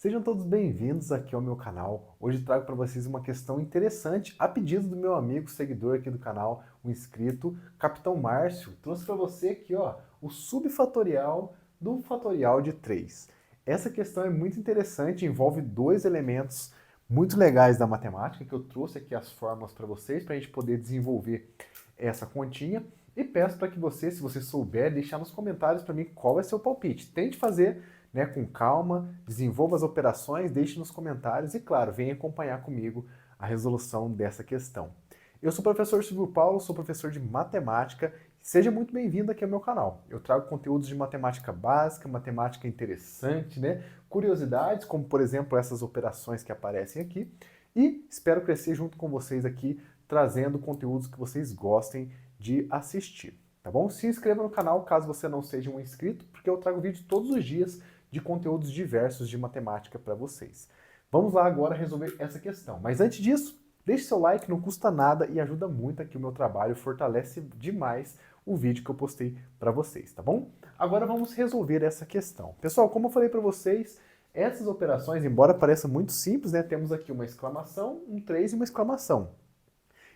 Sejam todos bem-vindos aqui ao meu canal. Hoje trago para vocês uma questão interessante a pedido do meu amigo, seguidor aqui do canal, um inscrito, Capitão Márcio. Trouxe para você aqui, ó, o subfatorial do fatorial de 3. Essa questão é muito interessante, envolve dois elementos muito legais da matemática, que eu trouxe aqui as fórmulas para vocês, para a gente poder desenvolver essa continha. E peço para que você, se você souber, deixar nos comentários para mim qual é seu palpite. Tente fazer, né, com calma, desenvolva as operações, deixe nos comentários e, claro, venha acompanhar comigo a resolução dessa questão. Eu sou o professor Silvio Paulo, sou professor de matemática. Seja muito bem-vindo aqui ao meu canal. Eu trago conteúdos de matemática básica, matemática interessante, né? Curiosidades, como por exemplo essas operações que aparecem aqui. E espero crescer junto com vocês aqui, trazendo conteúdos que vocês gostem de assistir, tá bom? Se inscreva no canal caso você não seja um inscrito, porque eu trago vídeo todos os dias de conteúdos diversos de matemática para vocês. Vamos lá agora resolver essa questão. Mas antes disso, deixe seu like, não custa nada e ajuda muito aqui o meu trabalho, fortalece demais o vídeo que eu postei para vocês, tá bom? Agora vamos resolver essa questão. Pessoal, como eu falei para vocês, essas operações, embora pareçam muito simples, né, temos aqui uma exclamação, um 3 e uma exclamação.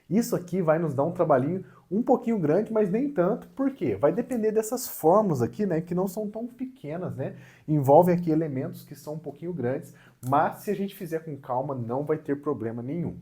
Isso aqui vai nos dar um trabalhinho um pouquinho grande, mas nem tanto, por quê? Vai depender dessas fórmulas aqui, né, que não são tão pequenas, né? Envolvem aqui elementos que são um pouquinho grandes, mas se a gente fizer com calma, não vai ter problema nenhum.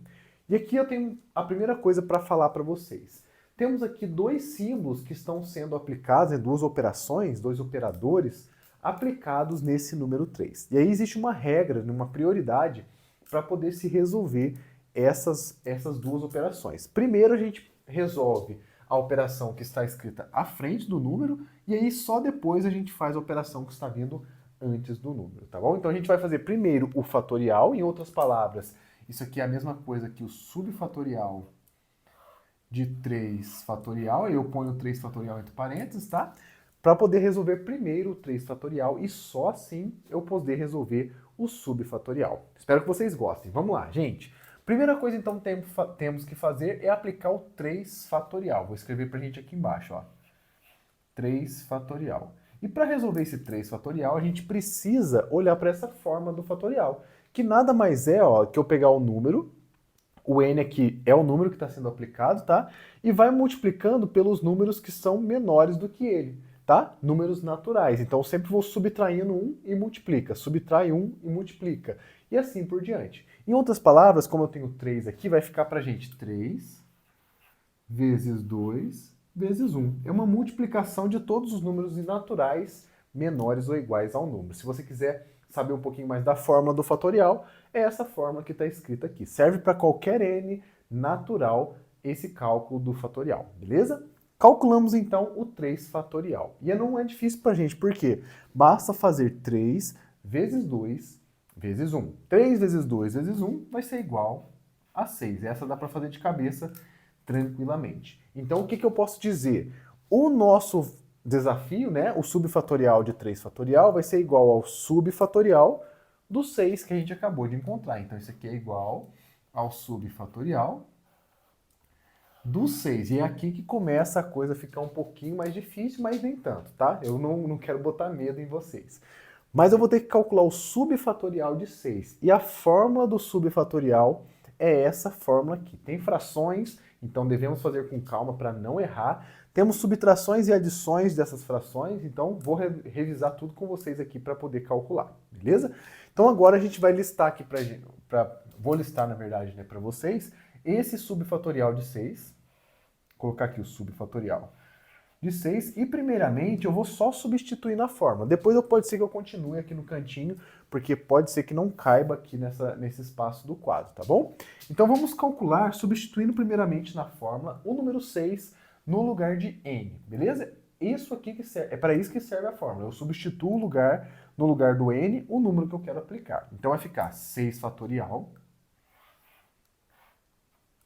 E aqui eu tenho a primeira coisa para falar para vocês. Temos aqui dois símbolos que estão sendo aplicados, duas operações, dois operadores, aplicados nesse número 3. E aí existe uma regra, uma prioridade para poder se resolver essas duas operações. Primeiro a gente resolve a operação que está escrita à frente do número e aí só depois a gente faz a operação que está vindo antes do número, tá bom? Então a gente vai fazer primeiro o fatorial, em outras palavras, isso aqui é a mesma coisa que o subfatorial de 3 fatorial, eu ponho 3 fatorial entre parênteses, tá? Para poder resolver primeiro o 3 fatorial e só assim eu poder resolver o subfatorial. Espero que vocês gostem. Vamos lá, gente. Primeira coisa, então, temos que fazer é aplicar o 3 fatorial. Vou escrever para a gente aqui embaixo, ó. 3 fatorial. E para resolver esse 3 fatorial, a gente precisa olhar para essa forma do fatorial, que nada mais é, ó, que eu pegar o número, o n aqui é o número que está sendo aplicado, tá? E vai multiplicando pelos números que são menores do que ele, tá? Números naturais. Então eu sempre vou subtraindo 1 e multiplica, subtrai 1 e multiplica. E assim por diante. Em outras palavras, como eu tenho 3 aqui, vai ficar pra gente 3 vezes 2 vezes 1. É uma multiplicação de todos os números naturais menores ou iguais ao número. Se você quiser saber um pouquinho mais da fórmula do fatorial, é essa fórmula que está escrita aqui. Serve para qualquer n natural esse cálculo do fatorial, beleza? Calculamos então o 3 fatorial. E não é difícil para a gente, por quê? Basta fazer 3 vezes 2 vezes 1. 3 vezes 2 vezes 1 vai ser igual a 6. Essa dá para fazer de cabeça tranquilamente. Então, o que eu posso dizer? O nosso desafio, né, o subfatorial de 3 fatorial, vai ser igual ao subfatorial do 6 que a gente acabou de encontrar. Então, isso aqui é igual ao subfatorial do 6. E é aqui que começa a coisa a ficar um pouquinho mais difícil, mas nem tanto, tá? Eu não quero botar medo em vocês. Mas eu vou ter que calcular o subfatorial de 6. E a fórmula do subfatorial é essa fórmula aqui. Tem frações, então devemos fazer com calma para não errar. Temos subtrações e adições dessas frações, então vou revisar tudo com vocês aqui para poder calcular, beleza? Então agora a gente vai listar aqui vou listar na verdade, né, para vocês esse subfatorial de 6. Vou colocar aqui o subfatorial de 6 e primeiramente eu vou só substituir na fórmula. Depois pode ser que eu continue aqui no cantinho, porque pode ser que não caiba aqui nesse espaço do quadro, tá bom? Então vamos calcular substituindo primeiramente na fórmula o número 6 no lugar de n, beleza? Isso aqui que serve, é para isso que serve a fórmula. Eu substituo no lugar do n o número que eu quero aplicar. Então vai ficar 6 fatorial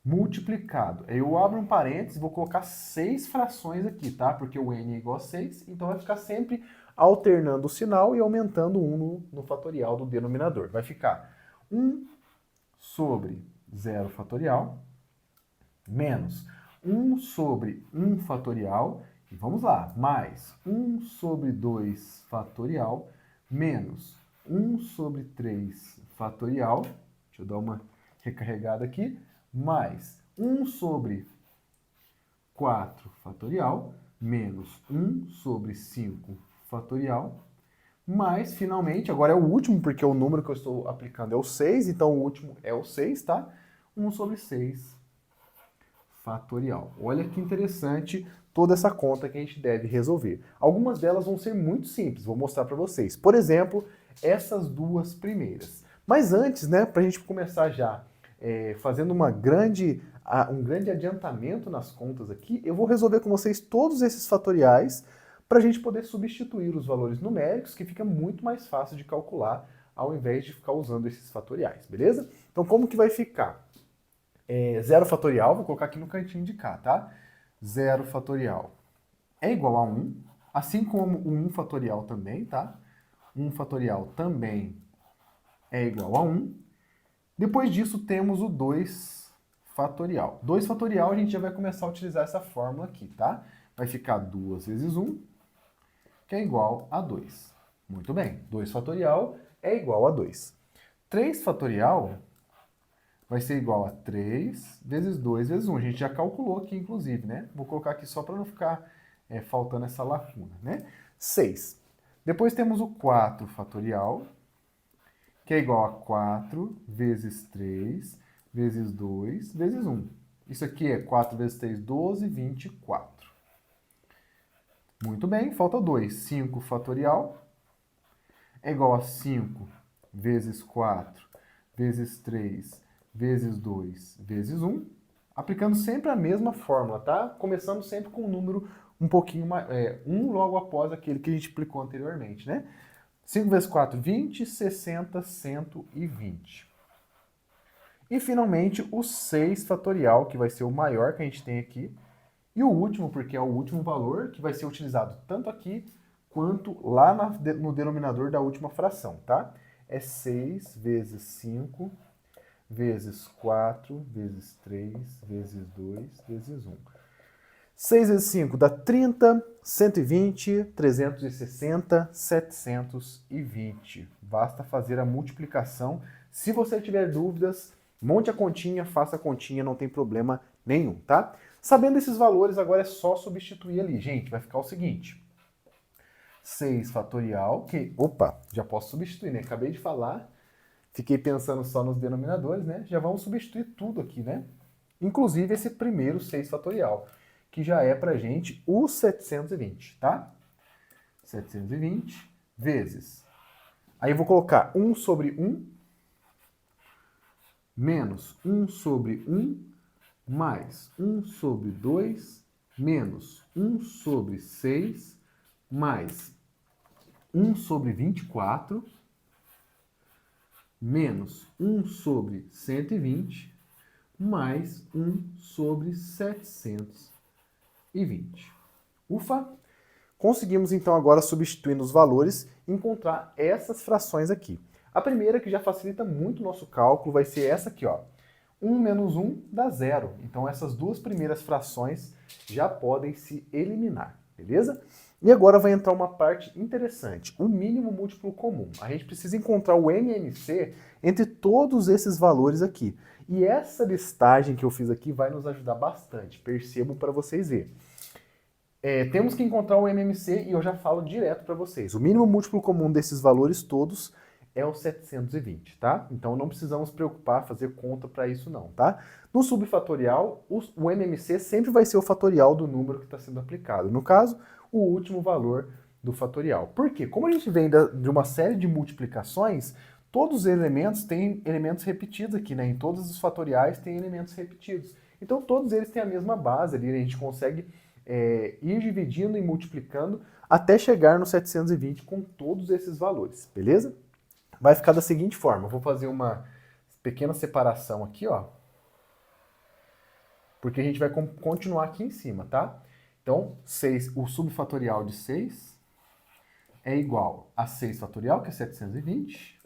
multiplicado. Eu abro um parênteses, vou colocar 6 frações aqui, tá? Porque o n é igual a 6, então vai ficar sempre alternando o sinal e aumentando 1 no fatorial do denominador. Vai ficar 1 sobre 0 fatorial menos 1 sobre 1 fatorial, e vamos lá, mais 1 sobre 2 fatorial menos 1 sobre 3 fatorial, deixa eu dar uma recarregada aqui, mais 1 sobre 4 fatorial, menos 1 sobre 5 fatorial, mais, finalmente, agora é o último, porque o número que eu estou aplicando é o 6, então o último é o 6, tá? 1 sobre 6 fatorial. Olha que interessante toda essa conta que a gente deve resolver. Algumas delas vão ser muito simples, vou mostrar para vocês. Por exemplo, essas duas primeiras. Mas antes, né, para a gente começar já fazendo um grande adiantamento nas contas aqui, eu vou resolver com vocês todos esses fatoriais para a gente poder substituir os valores numéricos, que fica muito mais fácil de calcular, ao invés de ficar usando esses fatoriais, beleza? Então, como que vai ficar? 0 fatorial, vou colocar aqui no cantinho de cá, tá? 0 fatorial é igual a 1, assim como o 1 fatorial também, tá? 1 fatorial também é igual a 1. Depois disso, temos o 2 fatorial. 2 fatorial, a gente já vai começar a utilizar essa fórmula aqui, tá? Vai ficar 2 vezes 1, que é igual a 2. Muito bem, 2 fatorial é igual a 2. 3 fatorial vai ser igual a 3 vezes 2 vezes 1. A gente já calculou aqui, inclusive, né? Vou colocar aqui só para não ficar faltando essa lacuna, né? 6. Depois temos o 4 fatorial, que é igual a 4 vezes 3 vezes 2 vezes 1. Isso aqui é 4 vezes 3, 12, 24. Muito bem, falta 2. 5 fatorial é igual a 5 vezes 4 vezes 3 vezes 2 vezes 1, aplicando sempre a mesma fórmula, tá? Começando sempre com um número um pouquinho mais, um logo após aquele que a gente aplicou anteriormente, né? 5 vezes 4, 20, 60, 120. E finalmente o 6 fatorial, que vai ser o maior que a gente tem aqui, e o último, porque é o último valor que vai ser utilizado tanto aqui quanto lá no denominador da última fração, tá? É 6 vezes 5 vezes 4 vezes 3 vezes 2 vezes 1. 6 vezes 5 dá 30, 120, 360, 720. Basta fazer a multiplicação. Se você tiver dúvidas, monte a continha, faça a continha, não tem problema nenhum, tá? Sabendo esses valores, agora é só substituir ali. Gente, vai ficar o seguinte. 6 fatorial, que... Opa, já posso substituir, né? Acabei de falar, fiquei pensando só nos denominadores, né? Já vamos substituir tudo aqui, né? Inclusive esse primeiro 6 fatorial, que já é pra gente o 720, tá? 720 vezes. Aí eu vou colocar 1 sobre 1 menos 1 sobre 1 mais 1 sobre 2 menos 1 sobre 6 mais 1 sobre 24 menos 1 sobre 120 mais 1 sobre 720. Ufa! Conseguimos então agora substituir nos valores e encontrar essas frações aqui. A primeira, que já facilita muito o nosso cálculo, vai ser essa aqui, ó. 1 menos 1 dá 0. Então essas duas primeiras frações já podem se eliminar, beleza? E agora vai entrar uma parte interessante, o mínimo múltiplo comum. A gente precisa encontrar o MMC entre todos esses valores aqui. E essa listagem que eu fiz aqui vai nos ajudar bastante, percebam para vocês verem. Temos que encontrar o MMC e eu já falo direto para vocês. O mínimo múltiplo comum desses valores todos é o 720, tá? Então não precisamos preocupar, fazer conta para isso não, tá? No subfatorial, o MMC sempre vai ser o fatorial do número que está sendo aplicado. No caso, o último valor do fatorial. Por quê? Como a gente vem de uma série de multiplicações, todos os elementos têm elementos repetidos aqui, né? Em todos os fatoriais tem elementos repetidos. Então todos eles têm a mesma base ali, a gente consegue ir dividindo e multiplicando até chegar no 720 com todos esses valores, beleza? Vai ficar da seguinte forma, eu vou fazer uma pequena separação aqui, ó, porque a gente vai continuar aqui em cima, tá? Então, 6, o subfatorial de 6 é igual a 6 fatorial, que é 720.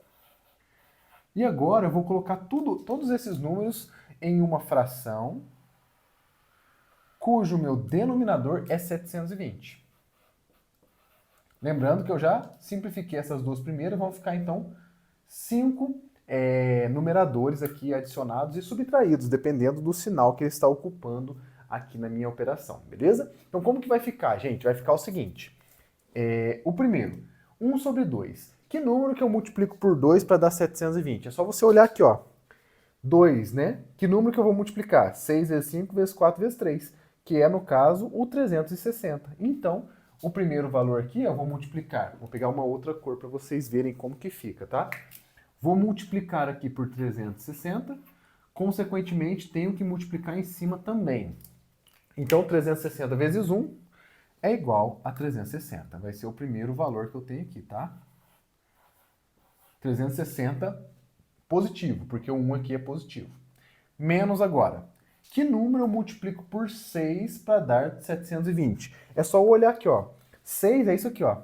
E agora eu vou colocar todos esses números em uma fração cujo meu denominador é 720. Lembrando que eu já simplifiquei essas duas primeiras, vão ficar então 5 numeradores aqui adicionados e subtraídos, dependendo do sinal que ele está ocupando aqui na minha operação, beleza? Então como que vai ficar, gente? Vai ficar o seguinte, o primeiro, 1 sobre 2. Que número que eu multiplico por 2 para dar 720? É só você olhar aqui, ó. 2, né? Que número que eu vou multiplicar? 6 vezes 5 vezes 4 vezes 3, que é, no caso, o 360. Então, o primeiro valor aqui eu vou multiplicar. Vou pegar uma outra cor para vocês verem como que fica, tá? Vou multiplicar aqui por 360. Consequentemente, tenho que multiplicar em cima também. Então, 360 vezes 1 é igual a 360. Vai ser o primeiro valor que eu tenho aqui, tá? 360 positivo, porque o 1 aqui é positivo. Menos agora. Que número eu multiplico por 6 para dar 720? É só eu olhar aqui, ó. 6 é isso aqui, ó.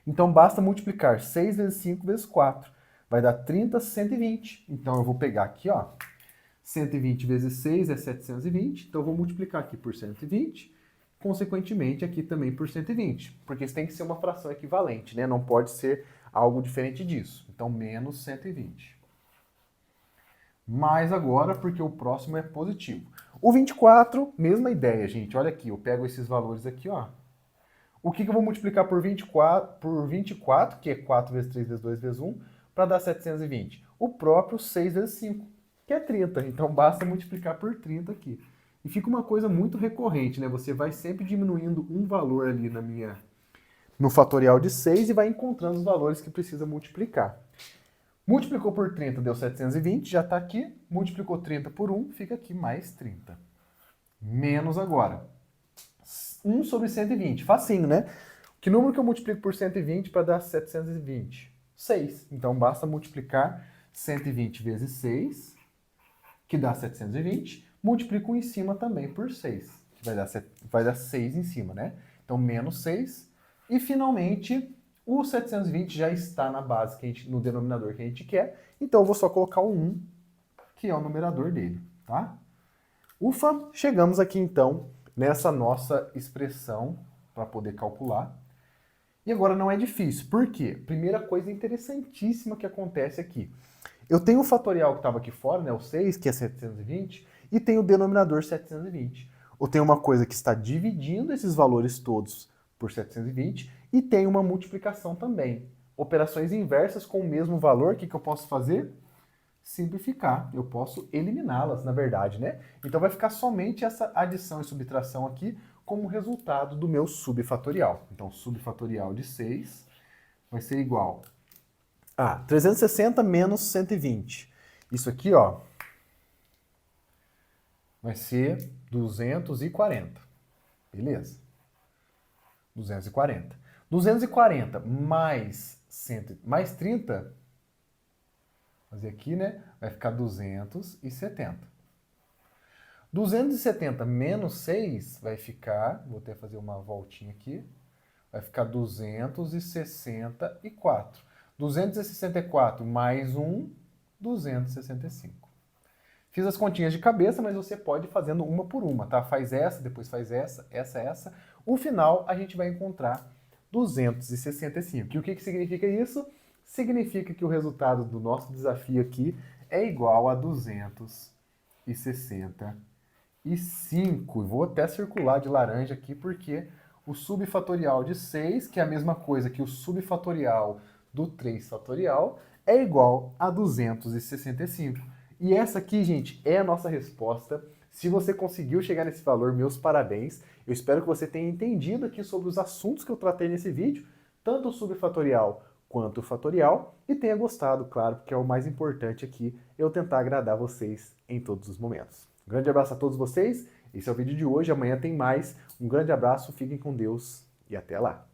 Então basta multiplicar 6 vezes 5 vezes 4. Vai dar 30, 120. Então eu vou pegar aqui, ó. 120 vezes 6 é 720. Então eu vou multiplicar aqui por 120. Consequentemente, aqui também por 120. Porque isso tem que ser uma fração equivalente, né? Não pode ser algo diferente disso. Então, menos 120. Mais agora, porque o próximo é positivo. O 24, mesma ideia, gente. Olha aqui, eu pego esses valores aqui, ó. O que eu vou multiplicar por 24, que é 4 vezes 3 vezes 2 vezes 1, para dar 720? O próprio 6 vezes 5, que é 30. Então, basta multiplicar por 30 aqui. E fica uma coisa muito recorrente, né? Você vai sempre diminuindo um valor ali no fatorial de 6 e vai encontrando os valores que precisa multiplicar. Multiplicou por 30, deu 720, já está aqui. Multiplicou 30 por 1, fica aqui mais 30. Menos agora. 1 sobre 120. Facinho, né? Que número que eu multiplico por 120 para dar 720? 6. Então, basta multiplicar 120 vezes 6, que dá 720. Multiplico em cima também por 6, que vai dar 6 em cima, né? Então, menos 6. E, finalmente, o 720 já está na base, no denominador que a gente quer. Então, eu vou só colocar o 1, que é o numerador dele, tá? Ufa, chegamos aqui, então, nessa nossa expressão para poder calcular. E agora não é difícil. Por quê? Primeira coisa interessantíssima que acontece aqui. Eu tenho o fatorial que estava aqui fora, né, o 6, que é 720, e tenho o denominador 720. Eu tenho uma coisa que está dividindo esses valores todos por 720 e tem uma multiplicação também. Operações inversas com o mesmo valor, o que eu posso fazer? Simplificar. Eu posso eliminá-las, na verdade, né? Então vai ficar somente essa adição e subtração aqui como resultado do meu subfatorial. Então, subfatorial de 6 vai ser igual a 360 menos 120. Isso aqui, ó, vai ser 240. Beleza? 240. 240 mais 30, fazer aqui, né? Vai ficar 270. 270 menos 6 vai ficar, vou até fazer uma voltinha aqui, vai ficar 264. 264 mais 1, 265. Fiz as continhas de cabeça, mas você pode ir fazendo uma por uma, tá? Faz essa, depois faz essa. O final, a gente vai encontrar 265. E o que significa isso? Significa que o resultado do nosso desafio aqui é igual a 265. Vou até circular de laranja aqui, porque o subfatorial de 6, que é a mesma coisa que o subfatorial do 3 fatorial, é igual a 265. E essa aqui, gente, é a nossa resposta. Se você conseguiu chegar nesse valor, meus parabéns. Eu espero que você tenha entendido aqui sobre os assuntos que eu tratei nesse vídeo, tanto o subfatorial quanto o fatorial, e tenha gostado, claro, porque é o mais importante aqui, eu tentar agradar vocês em todos os momentos. Um grande abraço a todos vocês. Esse é o vídeo de hoje. Amanhã tem mais. Um grande abraço, fiquem com Deus e até lá.